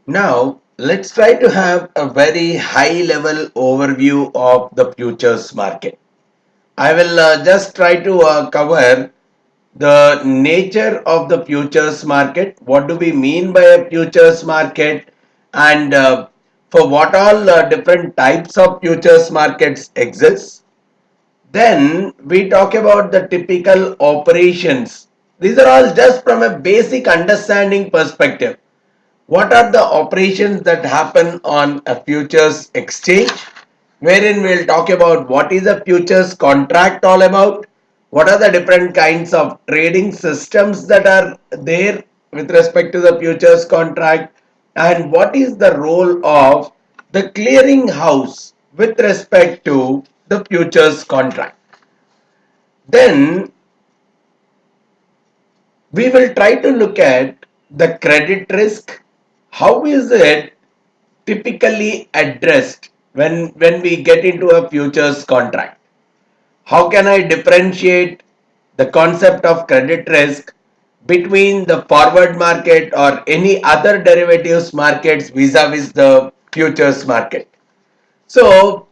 Now, let's try to have a very high level overview of the futures market. I will just try to cover the nature of the futures market. What do we mean by a futures market? And for what all different types of futures markets exist? Then we talk about the typical operations. These are all just from a basic understanding perspective. What are the operations that happen on a futures exchange? Wherein we'll talk about what is a futures contract all about, what are the different kinds of trading systems that are there with respect to the futures contract, and what is the role of the clearing house with respect to the futures contract. Then we will try to look at the credit risk. How is it typically addressed when we get into a futures contract? How can I differentiate the concept of credit risk between the forward market or any other derivatives markets vis-a-vis the futures market? So,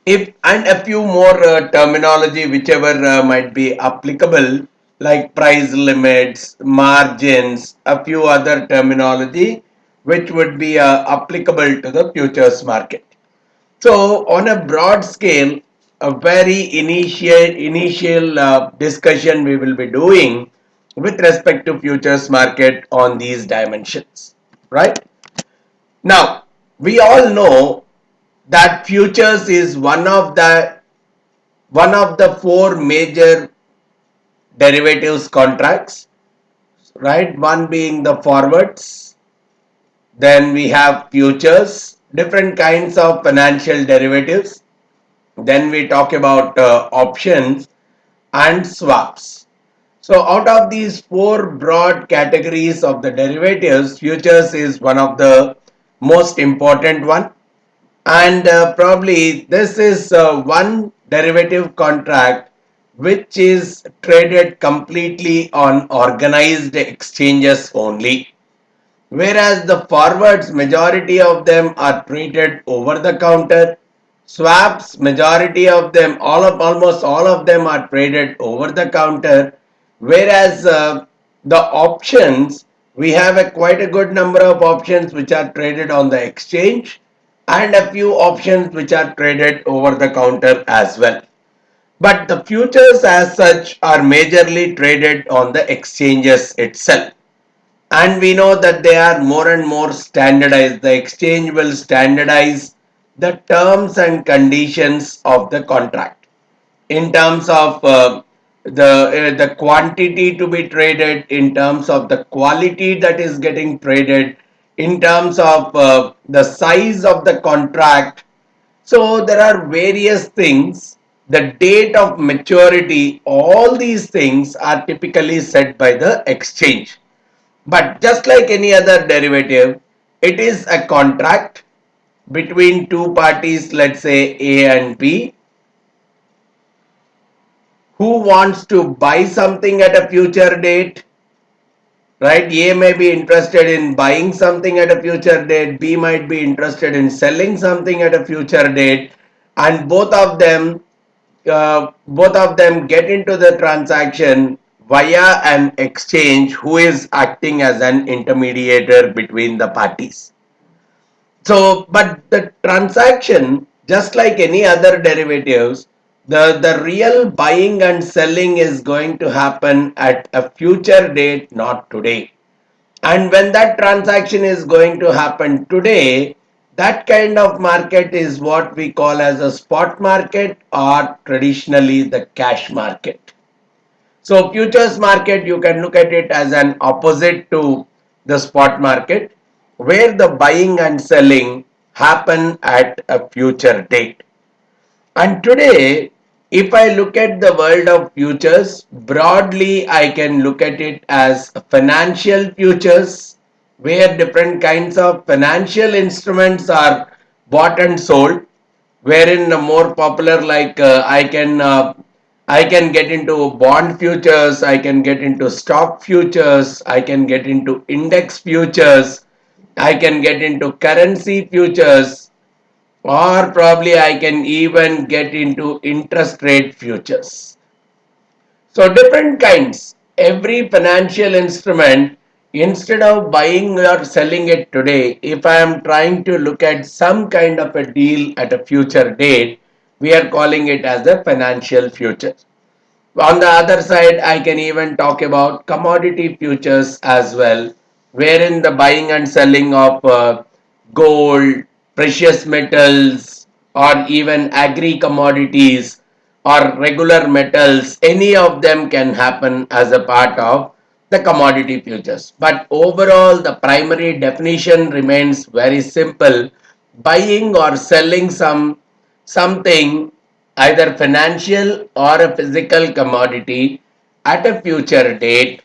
if and a few more terminology whichever might be applicable, like price limits, margins, a few other terminology which would be applicable to the futures market. So on a broad scale, a very initial discussion we will be doing with respect to futures market on these dimensions, right? Now we all know that futures is one of the four major derivatives contracts, right? One being the forwards, then we have futures, different kinds of financial derivatives. Then we talk about options and swaps. So out of these four broad categories of the derivatives, futures is one of the most important one. And probably this is one derivative contract which is traded completely on organized exchanges only, whereas the forwards majority of them are traded over the counter. Swaps majority of them, almost all of them are traded over the counter, whereas the options, we have quite a good number of options which are traded on the exchange and a few options which are traded over the counter as well. But the futures as such are majorly traded on the exchanges itself, and we know that they are more and more standardized. The exchange will standardize the terms and conditions of the contract in terms of the quantity to be traded, in terms of the quality that is getting traded, in terms of the size of the contract. So there are various things, the date of maturity, all these things are typically set by the exchange. But just like any other derivative, it is a contract between two parties, let's say A and B, who wants to buy something at a future date, right? A may be interested in buying something at a future date, B might be interested in selling something at a future date, and both of them get into the transaction via an exchange who is acting as an intermediator between the parties. So, but the transaction, just like any other derivatives, the real buying and selling is going to happen at a future date, not today. And when that transaction is going to happen today, that kind of market is what we call as a spot market, or traditionally the cash market. So futures market, you can look at it as an opposite to the spot market, where the buying and selling happen at a future date. And today, if I look at the world of futures, broadly I can look at it as financial futures, where different kinds of financial instruments are bought and sold, wherein the more popular, like I can get into bond futures, I can get into stock futures, I can get into index futures. I can get into currency futures, or probably I can even get into interest rate futures. So different kinds. Every financial instrument, instead of buying or selling it today, if I am trying to look at some kind of a deal at a future date, we are calling it as a financial future. On the other side, I can even talk about commodity futures as well, wherein the buying and selling of gold, precious metals, or even agri commodities or regular metals, any of them can happen as a part of the commodity futures. But overall, the primary definition remains very simple: buying or selling something, either financial or a physical commodity, at a future date,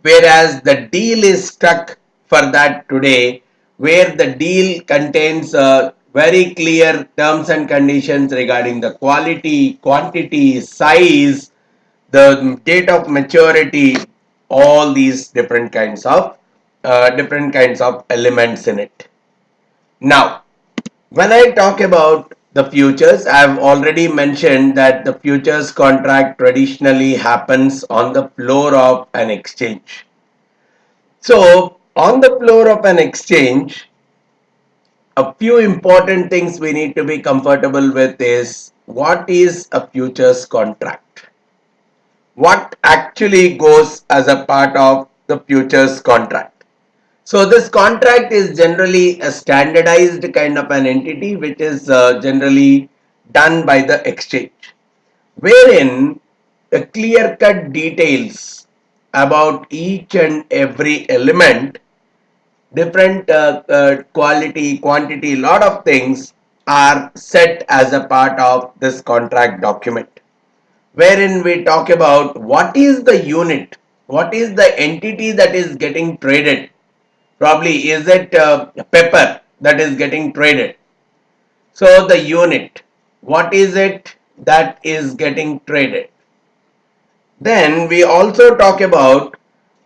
whereas the deal is struck for that today, where the deal contains very clear terms and conditions regarding the quality, quantity, size, the date of maturity, all these different kinds of elements in it. Now, when I talk about the futures, I have already mentioned that the futures contract traditionally happens on the floor of an exchange. So, on the floor of an exchange, a few important things we need to be comfortable with is what is a futures contract? What actually goes as a part of the futures contract? So this contract is generally a standardized kind of an entity which is generally done by the exchange, wherein the clear-cut details about each and every element, different quality, quantity, lot of things are set as a part of this contract document, wherein we talk about what is the unit, what is the entity that is getting traded. Probably is it pepper that is getting traded? So the unit, what is it that is getting traded? Then we also talk about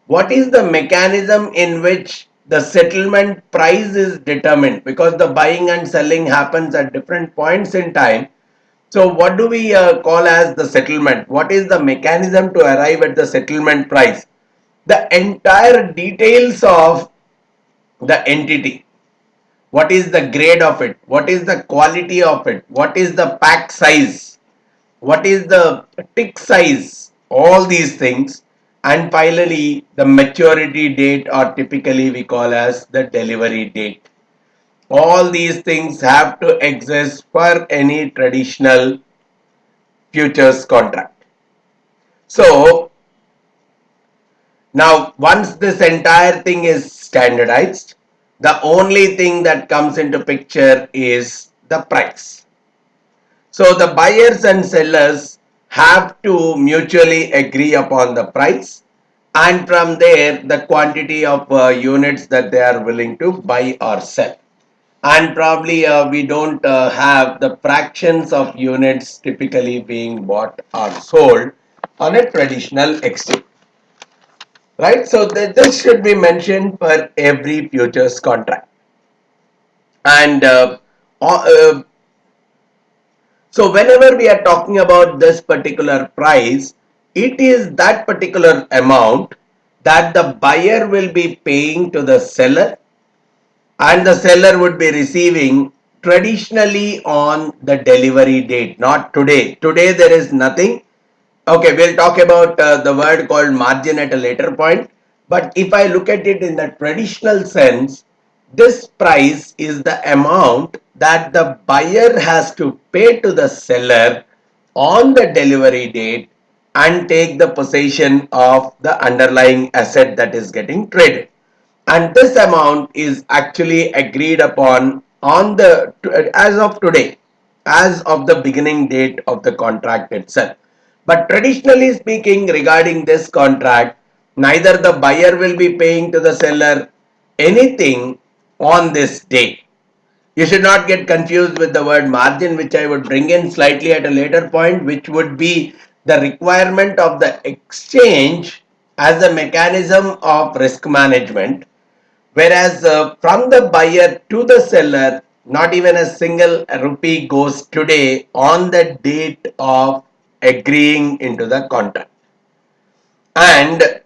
what is the mechanism in which the settlement price is determined, because the buying and selling happens at different points in time. So what do we call as the settlement? What is the mechanism to arrive at the settlement price? The entire details of the entity. What is the grade of it? What is the quality of it? What is the pack size? What is the tick size? All these things. And finally, the maturity date, or typically we call as the delivery date. All these things have to exist for any traditional futures contract. So now once this entire thing is standardized, the only thing that comes into picture is the price. So the buyers and sellers have to mutually agree upon the price, and from there the quantity of units that they are willing to buy or sell. And probably we don't have the fractions of units typically being bought or sold on a traditional exchange. Right? So this should be mentioned for every futures contract. And uh, so whenever we are talking about this particular price, it is that particular amount that the buyer will be paying to the seller, and the seller would be receiving traditionally on the delivery date, not today. Today there is nothing. Okay, we'll talk about the word called margin at a later point. But if I look at it in the traditional sense, this price is the amount that the buyer has to pay to the seller on the delivery date and take the possession of the underlying asset that is getting traded. And this amount is actually agreed upon on the as of today, as of the beginning date of the contract itself. But traditionally speaking, regarding this contract, neither the buyer will be paying to the seller anything on this day. You should not get confused with the word margin, which I would bring in slightly at a later point, which would be the requirement of the exchange as a mechanism of risk management, Whereas from the buyer to the seller, not even a single rupee goes today on the date of agreeing into the contract. And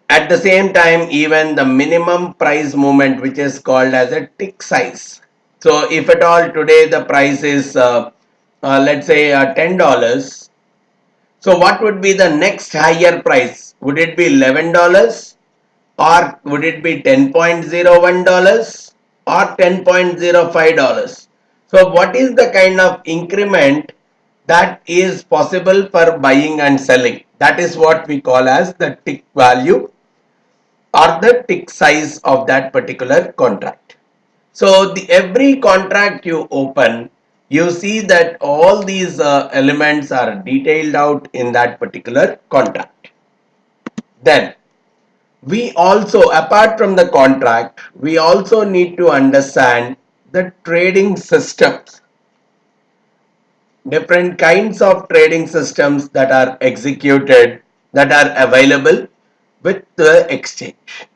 at the same time, even the minimum price movement, which is called as a tick size. So if at all today the price is let's say $10, so what would be the next higher price? Would it be $11 or would it be $10.01 or $10.05? So what is the kind of increment that is possible for buying and selling? That is what we call as the tick value or the tick size of that particular contract. So every contract you open, you see that all these elements are detailed out in that particular contract. Then we also, apart from the contract, we also need to understand the trading systems, different kinds of trading systems that are executed, that are available with the exchange.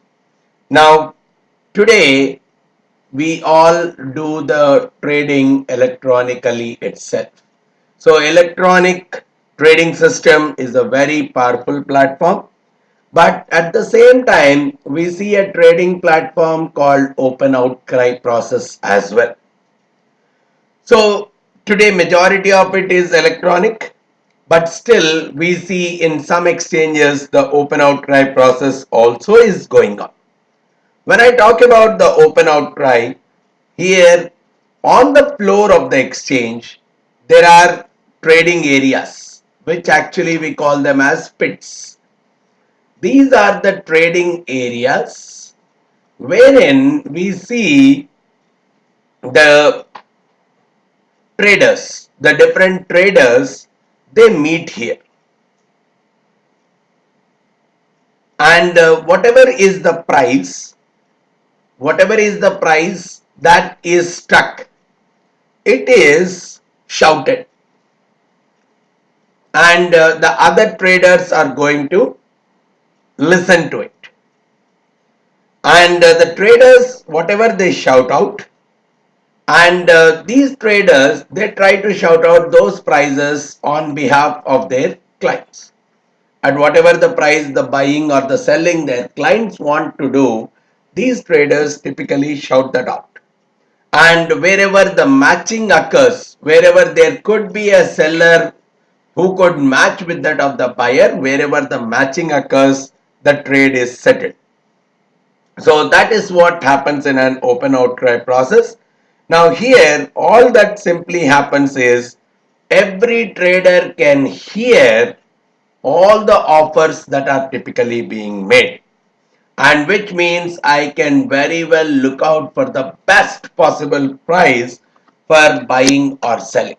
Now, today we all do the trading electronically itself. So electronic trading system is a very powerful platform, but at the same time we see a trading platform called open outcry process as well. So today majority of it is electronic, but still we see in some exchanges the open outcry process also is going on. When I talk about the open outcry, here on the floor of the exchange, there are trading areas, which actually we call them as pits. These are the trading areas wherein we see the traders, the different traders, they meet here. And whatever is the price that is struck, it is shouted, and the other traders are going to listen to it, and the traders, whatever they shout out, and these traders, they try to shout out those prices on behalf of their clients, at whatever the price the buying or the selling their clients want to do, these traders typically shout that out. And wherever the matching occurs, wherever there could be a seller who could match with that of the buyer, wherever the matching occurs, the trade is settled. So that is what happens in an open outcry process. Now here all that simply happens is every trader can hear all the offers that are typically being made, and which means I can very well look out for the best possible price for buying or selling.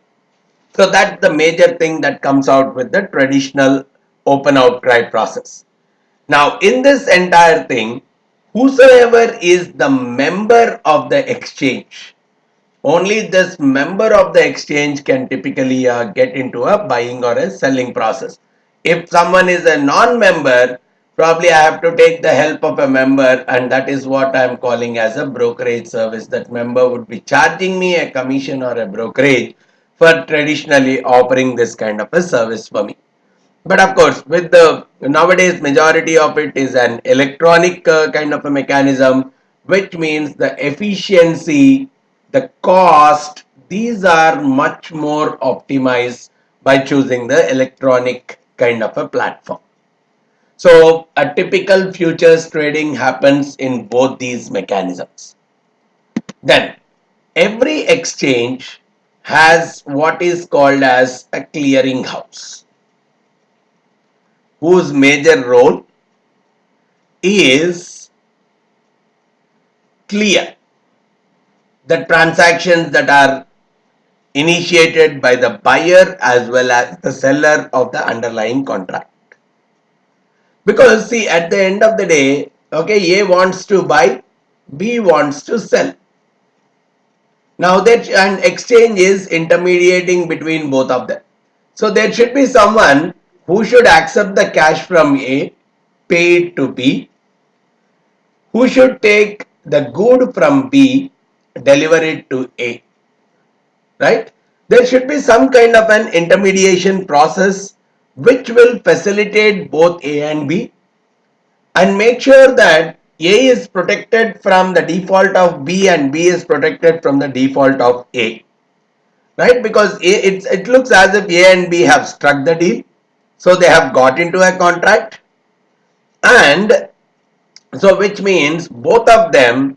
So that's the major thing that comes out with the traditional open outcry process. Now in this entire thing, whosoever is the member of the exchange, only this member of the exchange can typically get into a buying or a selling process. If someone is a non-member, probably I have to take the help of a member, and that is what I am calling as a brokerage service. That member would be charging me a commission or a brokerage for traditionally offering this kind of a service for me. But of course, with the nowadays majority of it is an electronic kind of a mechanism, which means the efficiency, the cost, these are much more optimized by choosing the electronic kind of a platform. So a typical futures trading happens in both these mechanisms. Then every exchange has what is called as a clearing house, whose major role is clear the transactions that are initiated by the buyer as well as the seller of the underlying contract. Because see, at the end of the day, okay, A wants to buy, B wants to sell. Now that an exchange is intermediating between both of them. So there should be someone who should accept the cash from A, pay it to B, who should take the good from B, deliver it to A, right? There should be some kind of an intermediation process which will facilitate both A and B and make sure that A is protected from the default of B and B is protected from the default of A, right? Because it looks as if A and B have struck the deal, so they have got into a contract, and so which means both of them,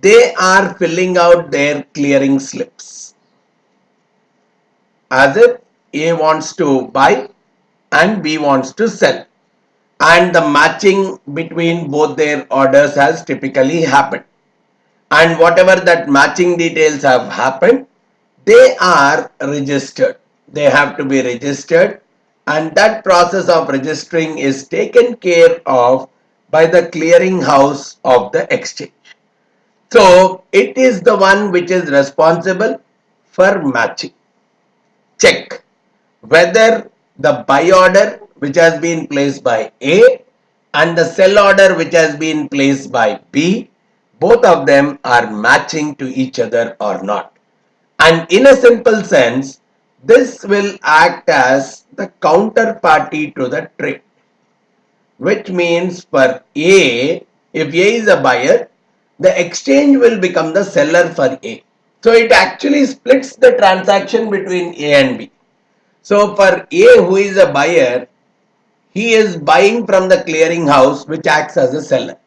they are filling out their clearing slips as if A wants to buy and B wants to sell, and the matching between both their orders has typically happened, and whatever that matching details have happened, they are registered. They have to be registered, and that process of registering is taken care of by the clearing house of the exchange. So it is the one which is responsible for matching. Check whether the buy order which has been placed by A and the sell order which has been placed by B, both of them are matching to each other or not. And in a simple sense, this will act as the counterparty to the trade, which means for A, if A is a buyer, the exchange will become the seller for A. So it actually splits the transaction between A and B. So for A, who is a buyer, he is buying from the clearing house which acts as a seller.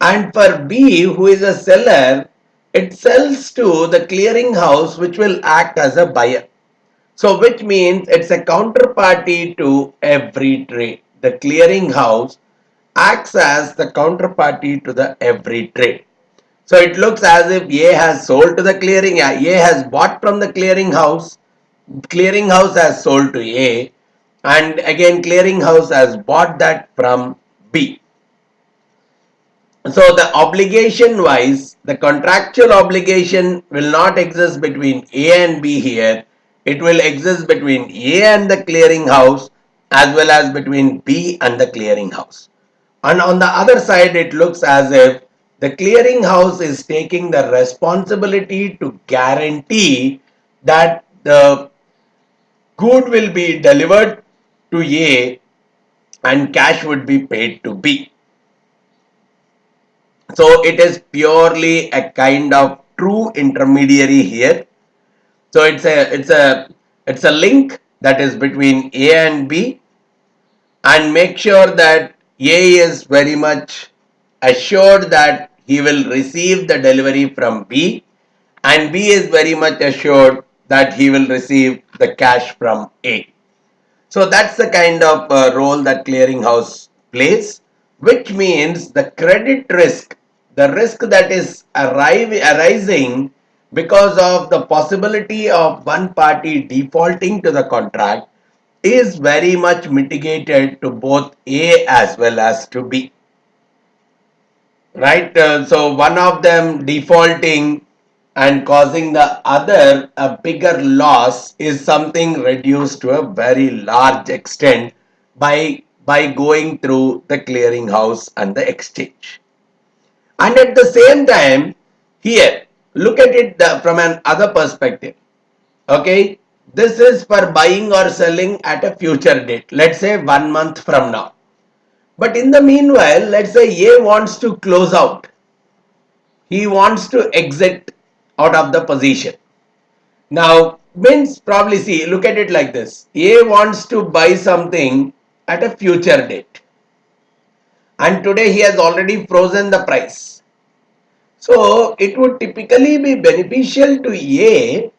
And for B, who is a seller, it sells to the clearing house which will act as a buyer. So which means it's a counterparty to every trade. The clearing house acts as the counterparty to the every trade. So it looks as if A has sold to the clearing, A has bought from the clearing house has sold to A, and again clearing house has bought that from B. So the obligation wise, the contractual obligation will not exist between A and B here. It will exist between A and the clearing house as well as between B and the clearing house. And on the other side, it looks as if the clearing house is taking the responsibility to guarantee that the good will be delivered to A and cash would be paid to B. So it is purely a kind of true intermediary here. So it's a link that is between A and B, and make sure that A is very much assured that he will receive the delivery from B, and B is very much assured that he will receive the cash from A. So that's the kind of role that clearinghouse plays, which means the credit risk, the risk that is arising because of the possibility of one party defaulting to the contract, is very much mitigated to both A as well as to B. Right? So one of them defaulting and causing the other a bigger loss is something reduced to a very large extent by going through the clearinghouse and the exchange. And at the same time, here look at it from an other perspective. Okay, this is for buying or selling at a future date, let's say 1 month from now. But in the meanwhile, let's say A wants to close out, he wants to exit out of the position. Now, means probably, see, look at it like this. A wants to buy something at a future date, and today he has already frozen the price. So it would typically be beneficial to A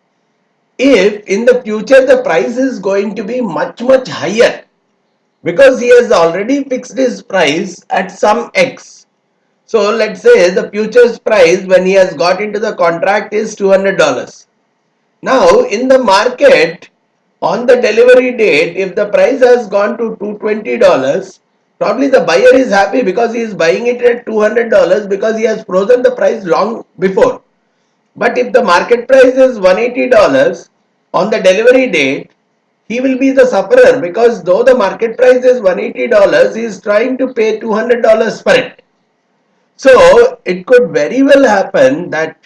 if in the future the price is going to be much higher, because he has already fixed his price at some X. So let's say the futures price when he has got into the contract is $200. Now in the market on the delivery date, if the price has gone to $220, probably the buyer is happy because he is buying it at $200 because he has frozen the price long before. But if the market price is $180 on the delivery date, he will be the sufferer, because though the market price is $180, he is trying to pay $200 for it. So it could very well happen that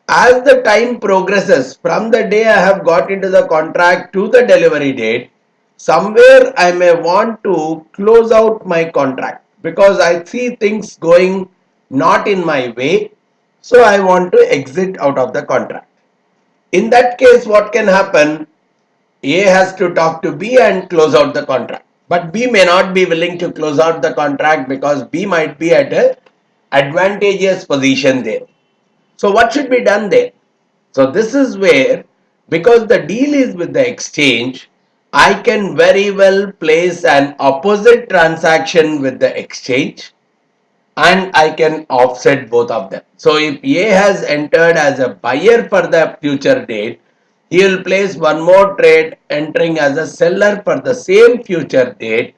as the time progresses from the day I have got into the contract to the delivery date, somewhere I may want to close out my contract because I see things going not in my way. So I want to exit out of the contract. In that case, what can happen? A has to talk to B and close out the contract. But B may not be willing to close out the contract because B might be at a advantageous position there. So what should be done there? So this is where, because the deal is with the exchange, I can very well place an opposite transaction with the exchange and I can offset both of them. So if A has entered as a buyer for the future date, he will place one more trade entering as a seller for the same future date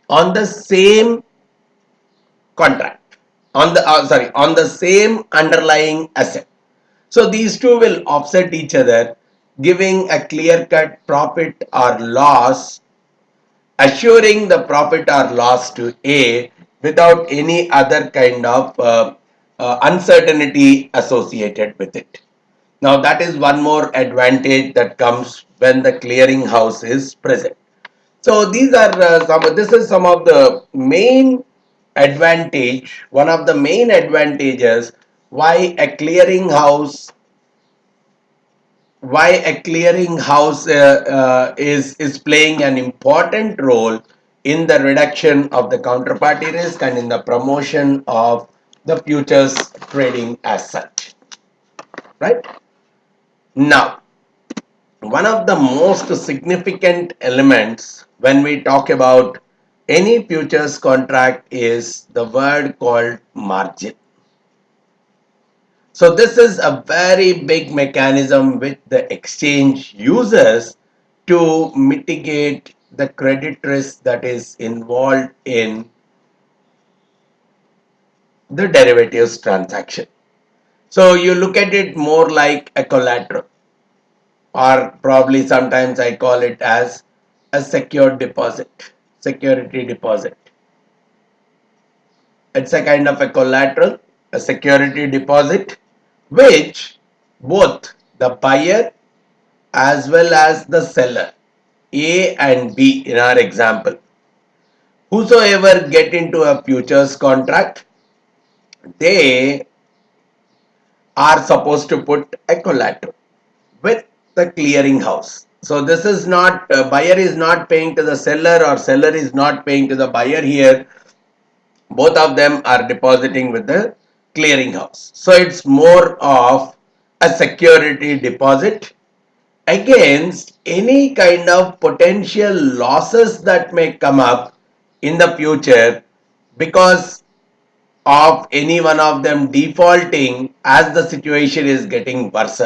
on the same contract, on the same underlying asset. So these two will offset each other, giving a clear cut profit or loss, assuring the profit or loss to A without any other kind of uncertainty associated with it. Now that is one more advantage that comes when the clearing house is present. So these are this is some of the main advantage, one of the main advantages why a clearing house is playing an important role in the reduction of the counterparty risk and in the promotion of the futures trading as such, right? Now, one of the most significant elements when we talk about any futures contract is the word called margin. So this is a very big mechanism which the exchange uses to mitigate the credit risk that is involved in the derivatives transaction. So you look at it more like a collateral, or probably sometimes I call it as a secured deposit, security deposit. It's a kind of a collateral, a security deposit, which both the buyer as well as the seller, A and B in our example, whosoever get into a futures contract, they are supposed to put a collateral with the clearing house. So this is not, buyer is not paying to the seller or seller is not paying to the buyer here. Both of them are depositing with the clearing house. So it's more of a security deposit against any kind of potential losses that may come up in the future because of any one of them defaulting as the situation is getting worse.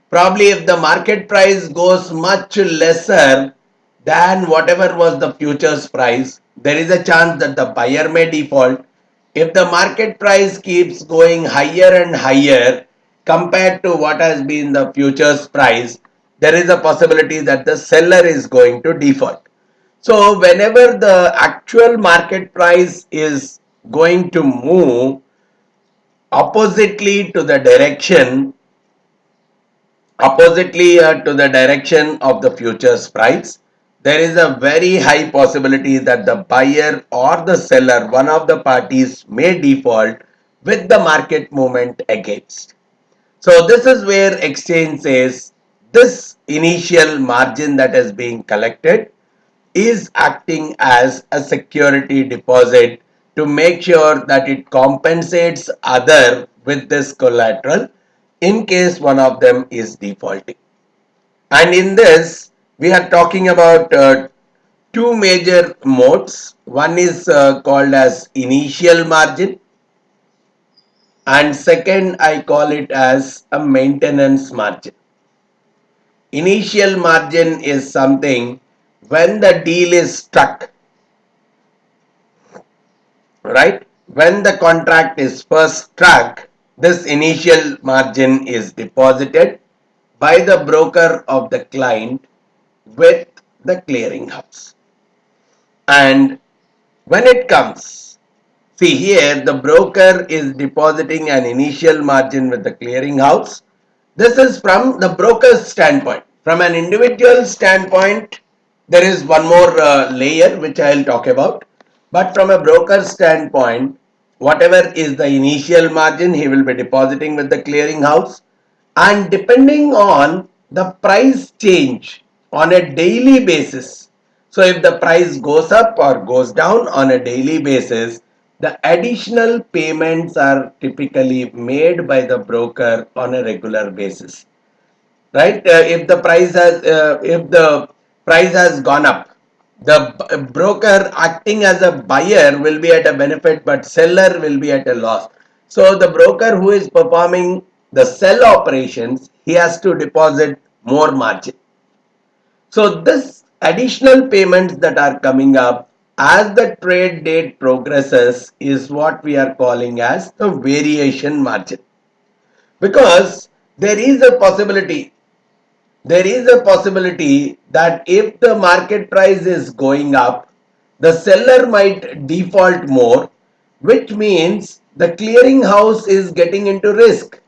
Probably if the market price goes much lesser than whatever was the futures price, there is a chance that the buyer may default. If the market price keeps going higher and higher compared to what has been the futures price, there is a possibility that the seller is going to default. So whenever the actual market price is going to move oppositely to the direction to the direction of the futures price, there is a very high possibility that the buyer or the seller, one of the parties, may default with the market movement against. So this is where exchange says this initial margin that is being collected is acting as a security deposit to make sure that it compensates other with this collateral in case one of them is defaulting. And in this, we are talking about two major modes. One is called as initial margin, and second I call it as a maintenance margin. Initial margin is something when the deal is struck, right? When the contract is first struck, this initial margin is deposited by the broker of the client with the clearing house. And when it comes See here, the broker is depositing an initial margin with the clearing house. This is from the broker's standpoint. From an individual standpoint, there is one more layer which I will talk about. But from a broker's standpoint, whatever is the initial margin, he will be depositing with the clearing house. And depending on the price change on a daily basis, so if the price goes up or goes down on a daily basis, the additional payments are typically made by the broker on a regular basis, right? If the price has gone up, the broker acting as a buyer will be at a benefit, but seller will be at a loss. So the broker who is performing the sell operations, he has to deposit more margin. So this additional payments that are coming up as the trade date progresses is what we are calling as the variation margin, because there is a possibility that if the market price is going up, the seller might default more, which means the clearing house is getting into risk.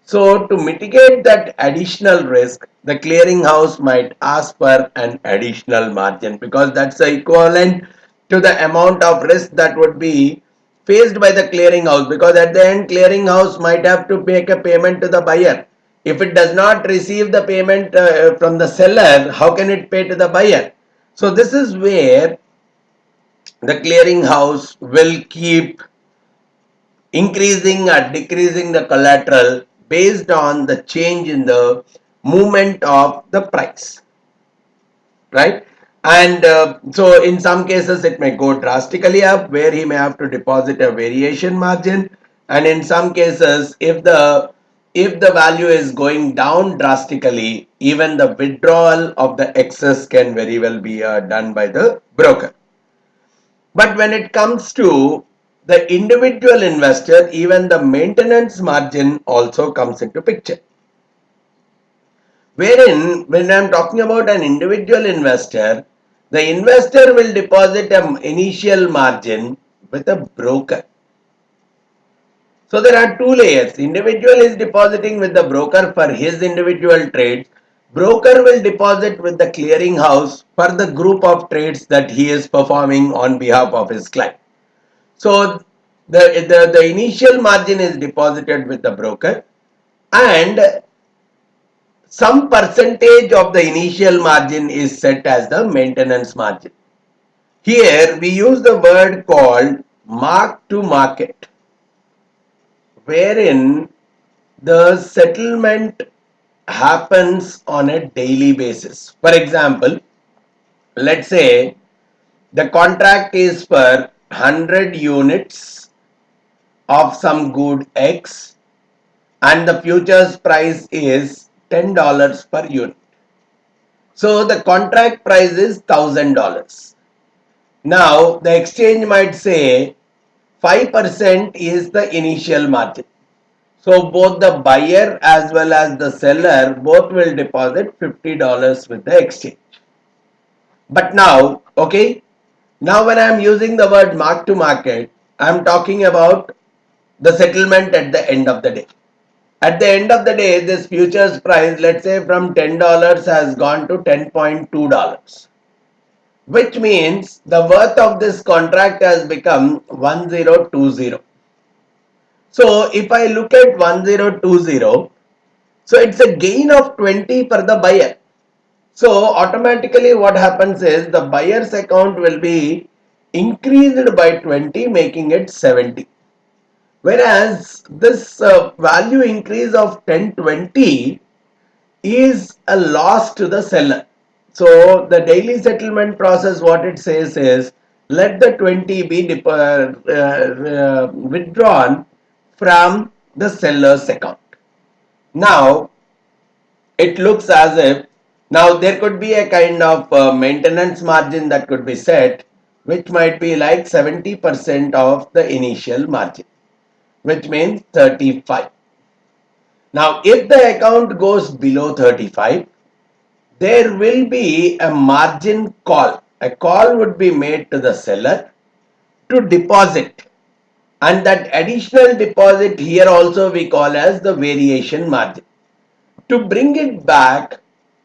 So to mitigate that additional risk, the clearing house might ask for an additional margin, because that's the equivalent to the amount of risk that would be faced by the clearing house, because at the end clearing house might have to make a payment to the buyer. If it does not receive the payment from the seller, how can it pay to the buyer? So this is where the clearing house will keep increasing or decreasing the collateral based on the change in the movement of the price, right? And so in some cases it may go drastically up, where he may have to deposit a variation margin, and in some cases if the value is going down drastically, even the withdrawal of the excess can very well be done by the broker. But when it comes to the individual investor, even the maintenance margin also comes into picture. Wherein, when I am talking about an individual investor, the investor will deposit an initial margin with a broker. So there are two layers. Individual is depositing with the broker for his individual trades. Broker will deposit with the clearing house for the group of trades that he is performing on behalf of his client. So the initial margin is deposited with the broker, and some percentage of the initial margin is set as the maintenance margin. Here we use the word called mark to market, wherein the settlement happens on a daily basis. For example, let's say the contract is for 100 units of some good X, and the futures price is $10 per unit. So the contract price is $1,000. Now the exchange might say 5% is the initial margin. So both the buyer as well as the seller both will deposit $50 with the exchange. But now, okay, now when I am using the word mark to market, I am talking about the settlement at the end of the day. At the end of the day, this futures price, let's say from $10 has gone to $10.2, which means the worth of this contract has become 1020. So if I look at 1020, so it's a gain of 20 for the buyer. So automatically what happens is the buyer's account will be increased by 20, making it 70. Whereas this value increase of 1020 is a loss to the seller. So the daily settlement process, what it says is, let the 20 be withdrawn from the seller's account. Now it looks as if, now there could be a kind of maintenance margin that could be set, which might be like 70% of the initial margin, which means 35. Now if the account goes below 35, there will be a margin call. A call would be made to the seller to deposit And that additional deposit here also we call as the variation margin, to bring it back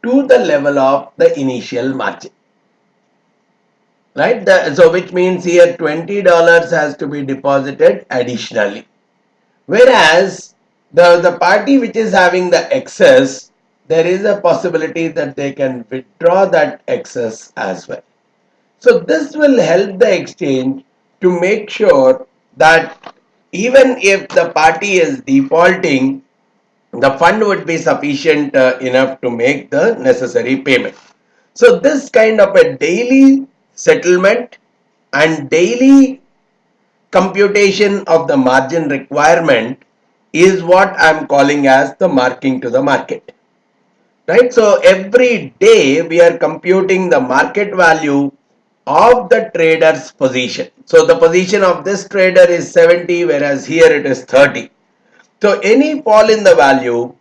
to the level of the initial margin. Right? So which means here $20 has to be deposited additionally. Whereas the party which is having the excess, there is a possibility that they can withdraw that excess as well. So this will help the exchange to make sure that even if the party is defaulting, the fund would be sufficient enough to make the necessary payment. So this kind of a daily settlement and daily computation of the margin requirement is what I'm calling as the marking to the market. Right? So every day we are computing the market value of the trader's position. So the position of this trader is 70, whereas here it is 30. So any fall in the value,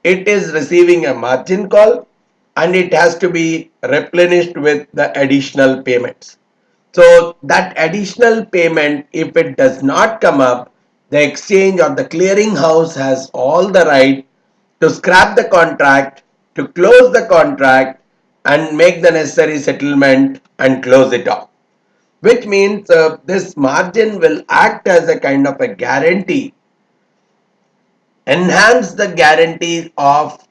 it is receiving a margin call and it has to be replenished with the additional payments. So that additional payment, if it does not come up, the exchange or the clearing house has all the right to scrap the contract, to close the contract and make the necessary settlement and close it off. Which means this margin will act as a kind of a guarantee, enhance the guarantee of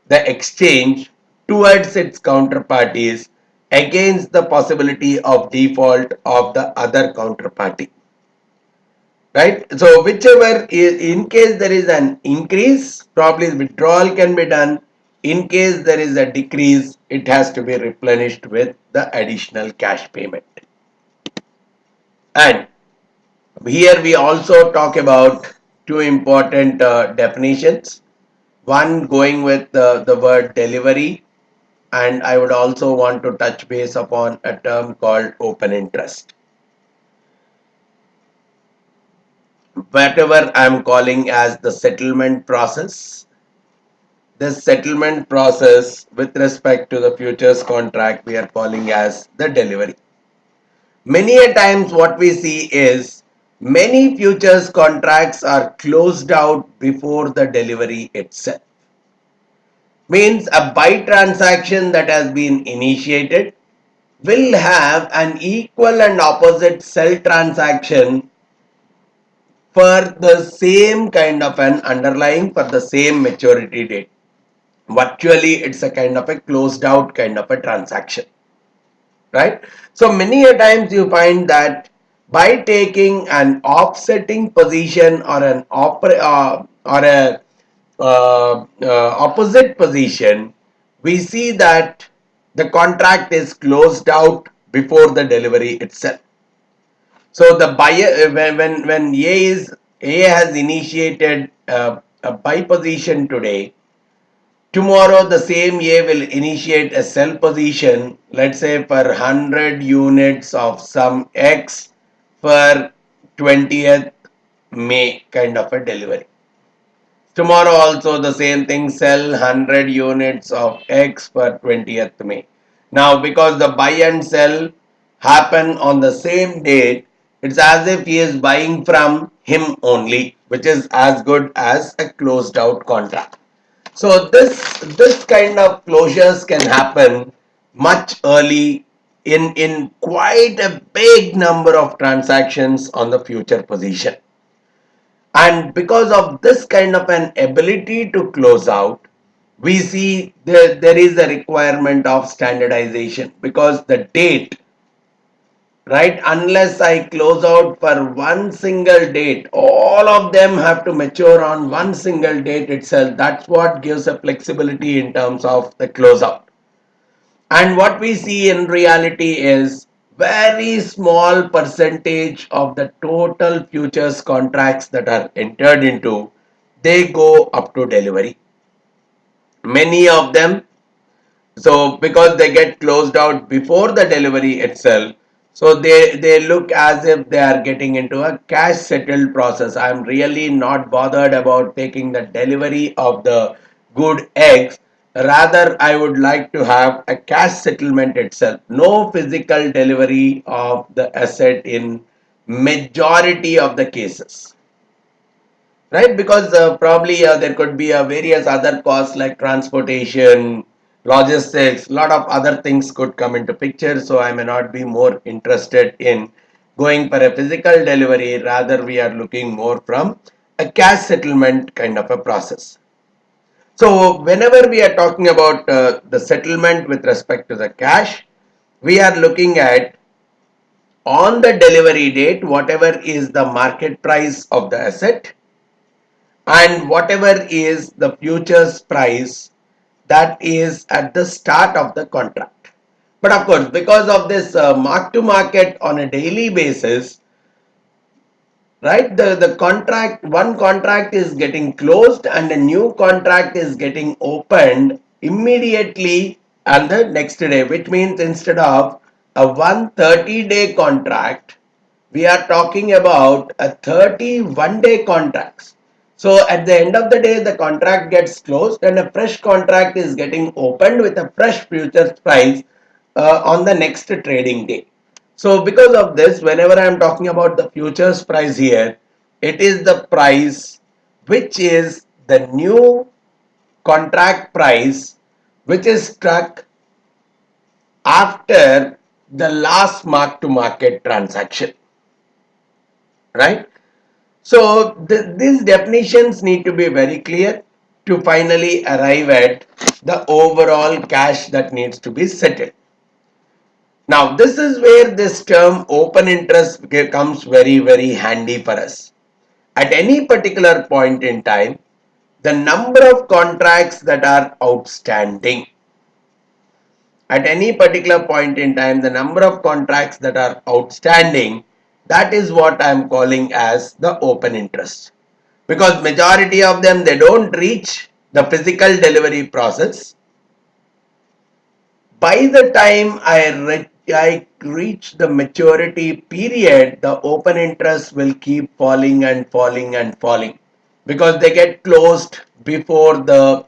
the exchange towards its counterparties against the possibility of default of the other counterparty. Right? So whichever is, in case there is an increase, probably withdrawal can be done. In case there is a decrease, it has to be replenished with the additional cash payment. And here we also talk about two important definitions. One going with the word delivery, and I would also want to touch base upon a term called open interest. Whatever I'm calling as the settlement process, this settlement process with respect to the futures contract we are calling as the delivery. Many a times what we see is many futures contracts are closed out before the delivery itself. Means a buy transaction that has been initiated will have an equal and opposite sell transaction for the same kind of an underlying, for the same maturity date. Virtually it's a kind of a closed out kind of a transaction, right? So many a times you find that by taking an offsetting position or an opposite position, we see that the contract is closed out before the delivery itself. So the buyer, when A has initiated a buy position today, tomorrow the same A will initiate a sell position, let's say for 100 units of some X for 20th May kind of a delivery. Tomorrow also the same thing, sell 100 units of X for 20th May. Now because the buy and sell happen on the same date, it's as if he is buying from him only, which is as good as a closed out contract. So this kind of closures can happen much early in quite a big number of transactions on the future position. And because of this kind of an ability to close out, we see there is a requirement of standardization, because the date, right, unless I close out for one single date, all of them have to mature on one single date itself. That's what gives a flexibility in terms of the closeout. And what we see in reality is very small percentage of the total futures contracts that are entered into, they go up to delivery. Many of them, so because they get closed out before the delivery itself, so they look as if they are getting into a cash settled process. I'm really not bothered about taking the delivery of the good eggs. Rather, I would like to have a cash settlement itself. No physical delivery of the asset in majority of the cases, right? Because probably there could be various other costs like transportation, logistics, lot of other things could come into picture. So I may not be more interested in going for a physical delivery. Rather, we are looking more from a cash settlement kind of a process. So whenever we are talking about the settlement with respect to the cash, we are looking at on the delivery date, whatever is the market price of the asset and whatever is the futures price that is at the start of the contract. But of course, because of this mark to market on a daily basis, right, the contract, one contract is getting closed and a new contract is getting opened immediately on the next day, which means instead of a 130-day contract, we are talking about a 31-day contracts. So at the end of the day, the contract gets closed and a fresh contract is getting opened with a fresh futures price on the next trading day. So because of this, whenever I am talking about the futures price here, it is the price which is the new contract price which is struck after the last mark to market transaction, right? So these definitions need to be very clear to finally arrive at the overall cash that needs to be settled. Now this is where this term open interest comes very handy for us. At any particular point in time, the number of contracts that are outstanding. At any particular point in time, the number of contracts that are outstanding, that is what I am calling as the open interest. Because majority of them, they don't reach the physical delivery process. By the time I reach the maturity period, the open interest will keep falling and falling and falling because they get closed before the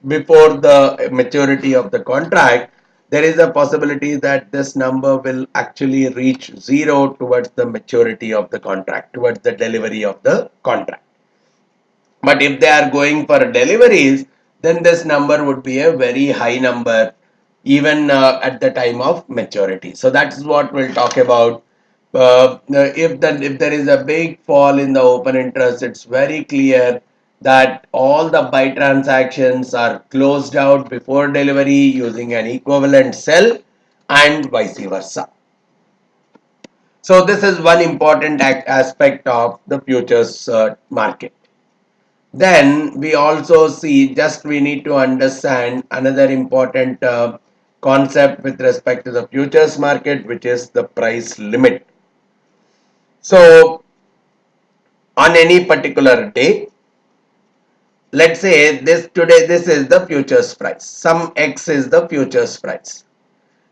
maturity of the contract. There is a possibility that this number will actually reach zero towards the maturity of the contract, towards the delivery of the contract. But if they are going for deliveries, then this number would be a very high number even at the time of maturity. So that is what we'll talk about. If there is a big fall in the open interest, it's very clear that all the buy transactions are closed out before delivery using an equivalent sell and vice versa. So this is one important aspect of the futures market. Then we also see, just we need to understand another important concept with respect to the futures market, which is the price limit. So on any particular day, let's say this is the futures price, some X is the futures price.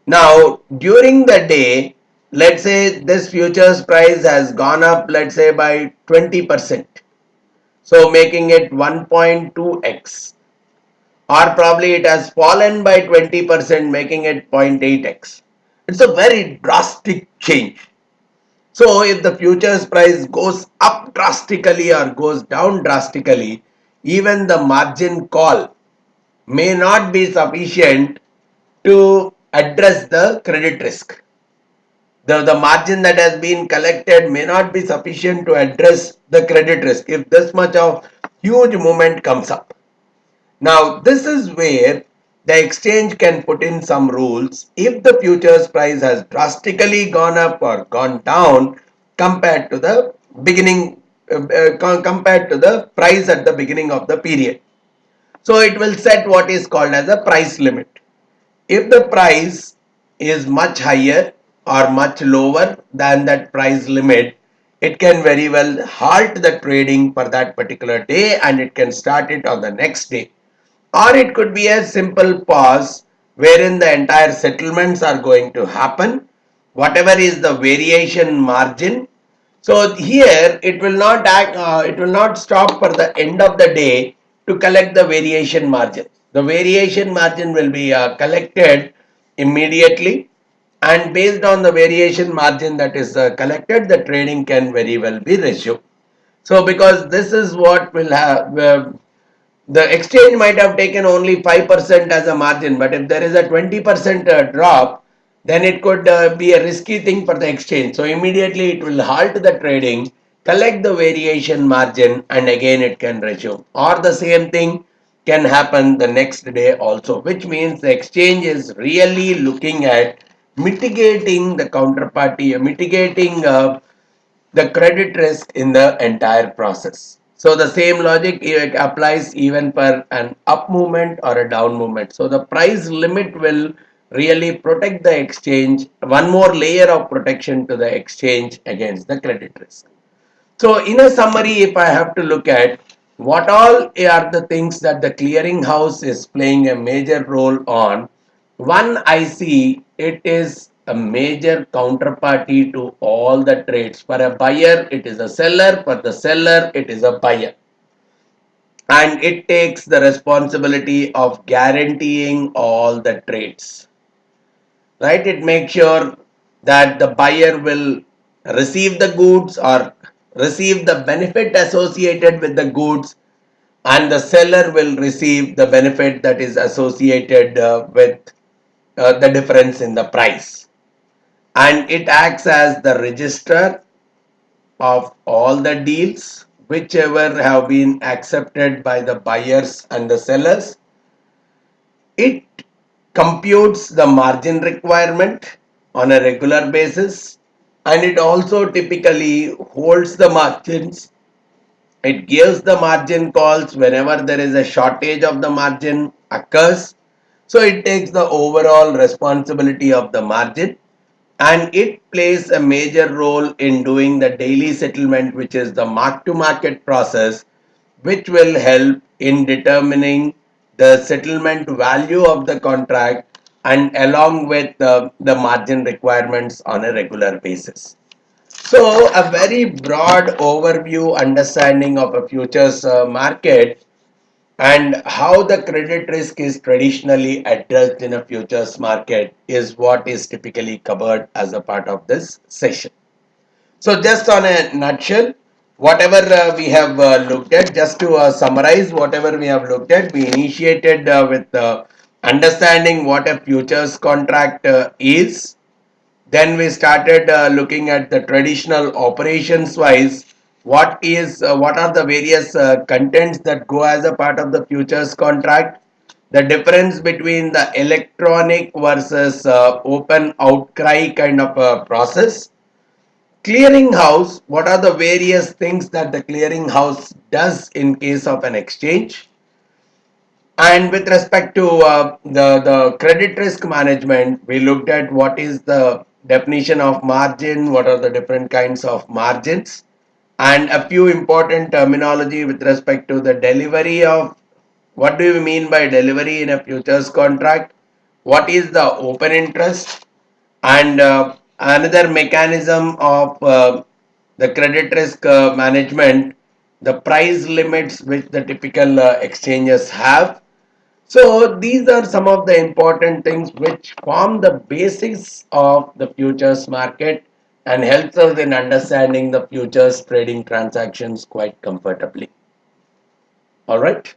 Now during the day, let's say this futures price has gone up, let's say by 20%, so making it 1.2x, or probably it has fallen by 20%, making it 0.8x. It's a very drastic change. So if the futures price goes up drastically or goes down drastically, even the margin call may not be sufficient to address the credit risk. The margin that has been collected may not be sufficient to address the credit risk if this much of huge movement comes up. Now this is where the exchange can put in some rules if the futures price has drastically gone up or gone down compared to the beginning, compared to the price at the beginning of the period. So it will set what is called as a price limit. If the price is much higher or much lower than that price limit, it can very well halt the trading for that particular day and it can start it on the next day. Or it could be a simple pause wherein the entire settlements are going to happen, whatever is the variation margin. So here it will not it will not stop for the end of the day to collect the variation margin. The variation margin will be collected immediately, and based on the variation margin that is collected, the trading can very well be resumed. So because this is what will have, the exchange might have taken only 5% as a margin, but if there is a 20% drop, then it could be a risky thing for the exchange. So immediately it will halt the trading, collect the variation margin, and again it can resume. Or the same thing can happen the next day also, which means the exchange is really looking at mitigating the counterparty, mitigating the credit risk in the entire process. So the same logic applies even for an up movement or a down movement. So the price limit will really protect the exchange, one more layer of protection to the exchange against the credit risk. So in a summary, if I have to look at what all are the things that the clearinghouse is playing a major role on, one I see it is a major counterparty to all the trades. For a buyer, it is a seller. For the seller, it is a buyer. And it takes the responsibility of guaranteeing all the trades, right? It makes sure that the buyer will receive the goods or receive the benefit associated with the goods, and the seller will receive the benefit that is associated with the difference in the price. And it acts as the register of all the deals whichever have been accepted by the buyers and the sellers. It computes the margin requirement on a regular basis, and it also typically holds the margins. It gives the margin calls whenever there is a shortage of the margin occurs. So it takes the overall responsibility of the margin, and it plays a major role in doing the daily settlement, which is the mark to market process, which will help in determining the settlement value of the contract and along with the margin requirements on a regular basis. So a very broad overview understanding of a futures market and how the credit risk is traditionally addressed in a futures market is what is typically covered as a part of this session. So just on a nutshell, whatever we have looked at, just to summarize whatever we have looked at, we initiated with understanding what a futures contract is. Then we started looking at the traditional operations wise. What are the various contents that go as a part of the futures contract? The difference between the electronic versus open outcry kind of a process. Clearinghouse, what are the various things that the clearinghouse does in case of an exchange? And with respect to the credit risk management, we looked at what is the definition of margin, what are the different kinds of margins, and a few important terminology with respect to the delivery of what do you mean by delivery in a futures contract, what is the open interest, and another mechanism of the credit risk management, the price limits which the typical exchanges have. So these are some of the important things which form the basis of the futures market and helps us in understanding the futures trading transactions quite comfortably. All right.